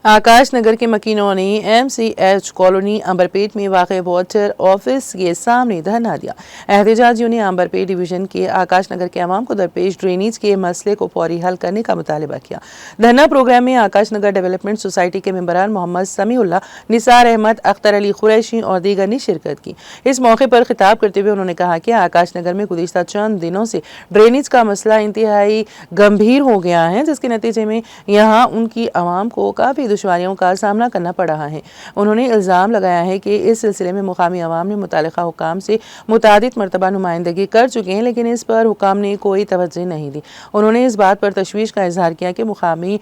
आकाश नगर के मकीनोनी MCH colony Amberpet में वाक़ वाटर ऑफिस के सामने धरना दिया। एहतजाजियों ने अंबरपेट डिवीजन के आकाश नगर के अवाम को दरपेश ड्रेनेज के मसले को फौरी हल करने का मुतालबा किया। धरना प्रोग्राम में आकाश नगर डेवलपमेंट सोसाइटी के मेंबरान मोहम्मद समीउल्लाह, निसार अहमद, अख्तर अली कुरैशी और दीगर ने शिरकत की। इस मौके पर खिताब करते हुए उन्होंने कहा कि आकाश नगर में गुज़िश्ता चंद दिनों से ड्रेनेज का मसला इंतहाई गंभीर हो गया है, जिसके नतीजे में यहाँ उनकी आवाम को काफ़ी दुश्वारियों का सामना करना पड़ रहा है। उन्होंने इल्ज़ाम लगाया है कि इस सिलसिले में मुकामी अवाम ने मुतालिका हुकाम से मुतादिद मरतबा नुमाइंदगी कर चुके हैं, लेकिन इस पर हुकाम ने कोई तवज्जो नहीं दी। उन्होंने इस बात पर तशवीश का इजहार किया कि मुकामी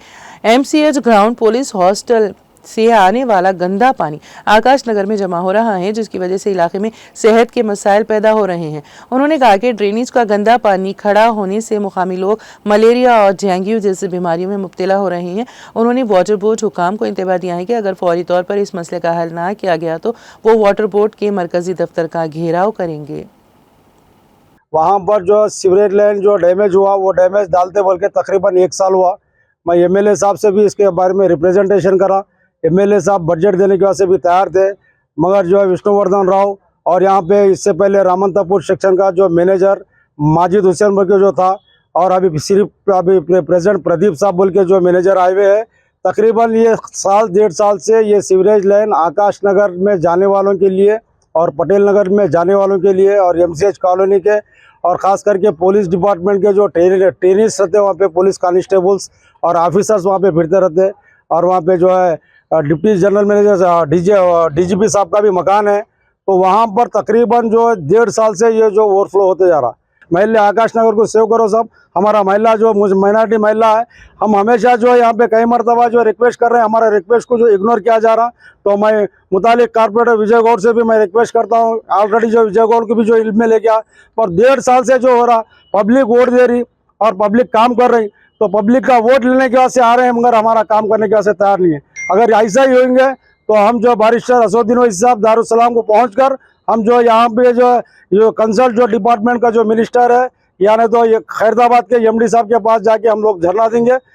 MCH ग्राउंड पुलिस हॉस्टल से आने वाला गंदा पानी आकाश नगर में जमा हो रहा है, जिसकी वजह से इलाके में सेहत के मसाइल पैदा हो रहे हैं। उन्होंने कहा कि ड्रेनेज का गंदा पानी खड़ा होने से मुकामी लोग मलेरिया और डेंगू जैसी बीमारियों में मुब्तला हो रहे हैं। उन्होंने वाटर बोर्ड हुकाम को इंतबाह दिया है कि अगर फौरी तौर पर इस मसले का हल ना किया गया तो वो वाटर बोर्ड के मरकजी दफ्तर का घेराव करेंगे। वहाँ पर जो सीवरेज लाइन जो डैमेज हुआ, वो डैमेज डालते बोल के तकरीबन 1 साल हुआ। मैं MLA साहब से भी इसके बारे में रिप्रेजेंटेशन करा। MLA साहब बजट देने के वास्ते भी तैयार थे, मगर जो है विष्णुवर्धन राव और यहाँ पे इससे पहले रामंतापुर सेक्शन का जो मैनेजर माजिद हुसैन बोल के जो था, और अभी सिर्फ अभी प्रेसिडेंट प्रदीप साहब बोल के जो मैनेजर आए हुए हैं, तकरीबन ये साल 1.5 साल से ये सीवरेज लाइन आकाश नगर में जाने वालों के लिए और पटेल नगर में जाने वालों के लिए और MCH कॉलोनी के और ख़ास करके पुलिस डिपार्टमेंट के जो ट्रेनिस्ट रहते हैं, वहाँ पे पुलिस कांस्टेबल्स और ऑफिसर्स वहाँ पे फिरते रहते हैं। और वहाँ पे जो है डिप्टी जनरल मैनेजर DGP साहब का भी मकान है। तो वहाँ पर तकरीबन जो 1.5 साल से ये जो ओवरफ्लो होते जा रहा। महिला आकाश नगर को सेव करो सब। हमारा महिला जो माइनॉरिटी महिला है, हम हमेशा जो है यहाँ पे कई मरतबा जो रिक्वेस्ट कर रहे हैं, हमारा रिक्वेस्ट को जो इग्नोर किया जा रहा। तो मैं मुतालिक कारपोरेटर विजय गौड़ से भी मैं रिक्वेस्ट करता हूँ, ऑलरेडी जो विजय गौड़ को भी जो इल्म में ले गया, पर 1.5 साल से जो हो रहा, पब्लिक वोट दे रही और पब्लिक काम कर रही, तो पब्लिक का वोट लेने के वास्ते आ रहे हैं, मगर हमारा काम करने के वास्ते तैयार नहीं है। अगर ऐसा ही होंगे तो हम जो बारिस्टर असदुद्दीन ओवैसी साहब दारुसलाम को पहुंचकर हम जो यहाँ पे जो कंसल्ट जो डिपार्टमेंट का जो मिनिस्टर है, यानी तो ये खैरदाबाद के MD साहब के पास जाके हम लोग धरना देंगे।